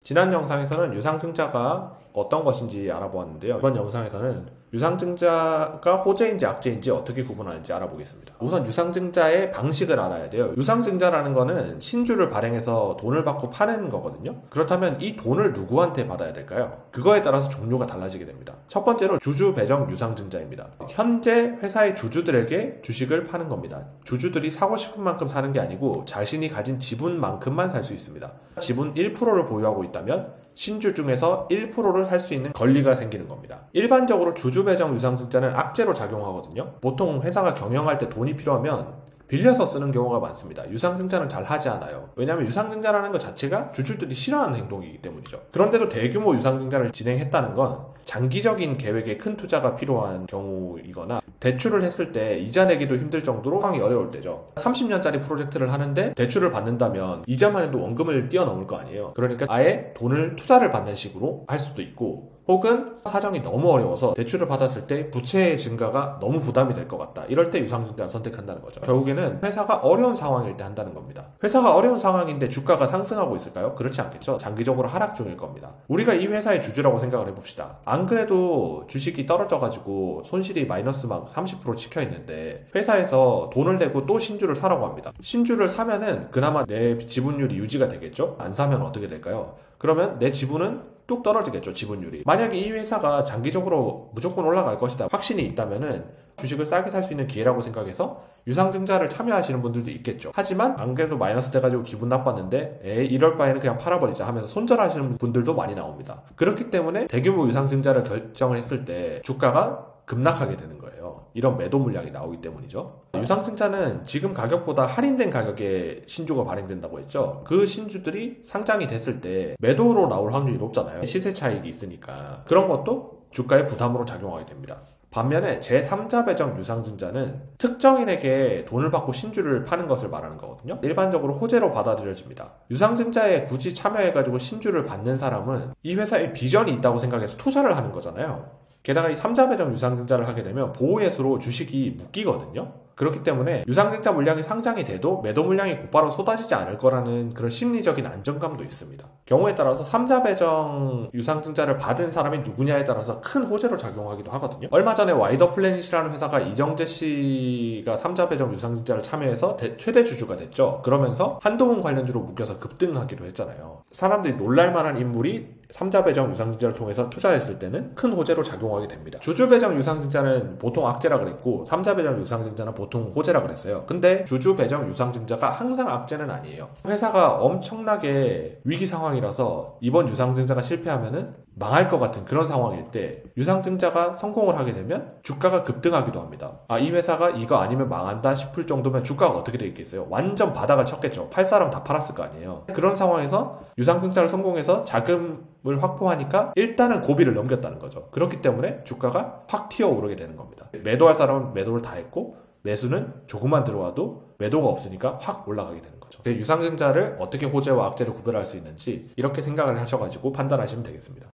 지난 영상에서는 유상증자가 어떤 것인지 알아보았는데요. 이번 영상에서는 유상증자가 호재인지 악재인지 어떻게 구분하는지 알아보겠습니다. 우선 유상증자의 방식을 알아야 돼요. 유상증자라는 거는 신주를 발행해서 돈을 받고 파는 거거든요. 그렇다면 이 돈을 누구한테 받아야 될까요? 그거에 따라서 종류가 달라지게 됩니다. 첫 번째로 주주 배정 유상증자입니다. 현재 회사의 주주들에게 주식을 파는 겁니다. 주주들이 사고 싶은 만큼 사는 게 아니고 자신이 가진 지분만큼만 살 수 있습니다. 지분 1%를 보유하고 있다면 신주 중에서 1%를 살 수 있는 권리가 생기는 겁니다. 일반적으로 주주 배정 유상증자는 악재로 작용하거든요. 보통 회사가 경영할 때 돈이 필요하면 빌려서 쓰는 경우가 많습니다. 유상증자는 잘 하지 않아요. 왜냐하면 유상증자라는 것 자체가 주주들이 싫어하는 행동이기 때문이죠. 그런데도 대규모 유상증자를 진행했다는 건 장기적인 계획에 큰 투자가 필요한 경우이거나 대출을 했을 때 이자 내기도 힘들 정도로 상황이 어려울 때죠. 30년짜리 프로젝트를 하는데 대출을 받는다면 이자만 해도 원금을 뛰어넘을 거 아니에요. 그러니까 아예 돈을 투자를 받는 식으로 할 수도 있고, 혹은 사정이 너무 어려워서 대출을 받았을 때 부채의 증가가 너무 부담이 될 것 같다. 이럴 때 유상증자를 선택한다는 거죠. 결국에는 회사가 어려운 상황일 때 한다는 겁니다. 회사가 어려운 상황인데 주가가 상승하고 있을까요? 그렇지 않겠죠. 장기적으로 하락 중일 겁니다. 우리가 이 회사의 주주라고 생각을 해봅시다. 안 그래도 주식이 떨어져가지고 손실이 마이너스 막 30% 찍혀 있는데 회사에서 돈을 내고 또 신주를 사라고 합니다. 신주를 사면은 그나마 내 지분율이 유지가 되겠죠? 안 사면 어떻게 될까요? 그러면 내 지분은 뚝 떨어지겠죠, 지분율이. 만약에 이 회사가 장기적으로 무조건 올라갈 것이다 확신이 있다면은 주식을 싸게 살 수 있는 기회라고 생각해서 유상증자를 참여하시는 분들도 있겠죠. 하지만 안 그래도 마이너스 돼가지고 기분 나빴는데 이럴 바에는 그냥 팔아버리자 하면서 손절하시는 분들도 많이 나옵니다. 그렇기 때문에 대규모 유상증자를 결정을 했을 때 주가가 급락하게 되는 거예요. 이런 매도 물량이 나오기 때문이죠. 유상증자는 지금 가격보다 할인된 가격에 신주가 발행된다고 했죠. 그 신주들이 상장이 됐을 때 매도로 나올 확률이 높잖아요. 시세 차익이 있으니까. 그런 것도 주가의 부담으로 작용하게 됩니다. 반면에 제3자 배정 유상증자는 특정인에게 돈을 받고 신주를 파는 것을 말하는 거거든요. 일반적으로 호재로 받아들여집니다. 유상증자에 굳이 참여해가지고 신주를 받는 사람은 이 회사에 비전이 있다고 생각해서 투자를 하는 거잖아요. 게다가 이 3자 배정 유상증자를 하게 되면 보호예수로 주식이 묶이거든요. 그렇기 때문에 유상증자 물량이 상장이 돼도 매도 물량이 곧바로 쏟아지지 않을 거라는 그런 심리적인 안정감도 있습니다. 경우에 따라서 3자 배정 유상증자를 받은 사람이 누구냐에 따라서 큰 호재로 작용하기도 하거든요. 얼마 전에 와이더 플래닛이라는 회사가 이정재 씨가 3자 배정 유상증자를 참여해서 최대 주주가 됐죠. 그러면서 한동훈 관련주로 묶여서 급등하기도 했잖아요. 사람들이 놀랄만한 인물이 3자 배정 유상증자를 통해서 투자했을 때는 큰 호재로 작용하게 됩니다. 주주 배정 유상증자는 보통 악재라 그랬고 3자 배정 유상증자는 보통 호재라 그랬어요. 근데 주주 배정 유상증자가 항상 악재는 아니에요. 회사가 엄청나게 위기 상황이라서 이번 유상증자가 실패하면은 망할 것 같은 그런 상황일 때 유상증자가 성공을 하게 되면 주가가 급등하기도 합니다. 이 회사가 이거 아니면 망한다 싶을 정도면 주가가 어떻게 되겠어요? 완전 바닥을 쳤겠죠. 팔 사람 다 팔았을 거 아니에요. 그런 상황에서 유상증자를 성공해서 자금을 확보하니까 일단은 고비를 넘겼다는 거죠. 그렇기 때문에 주가가 확 튀어오르게 되는 겁니다. 매도할 사람은 매도를 다 했고 매수는 조금만 들어와도 매도가 없으니까 확 올라가게 되는 거죠. 유상증자를 어떻게 호재와 악재를 구별할 수 있는지 이렇게 생각을 하셔가지고 판단하시면 되겠습니다.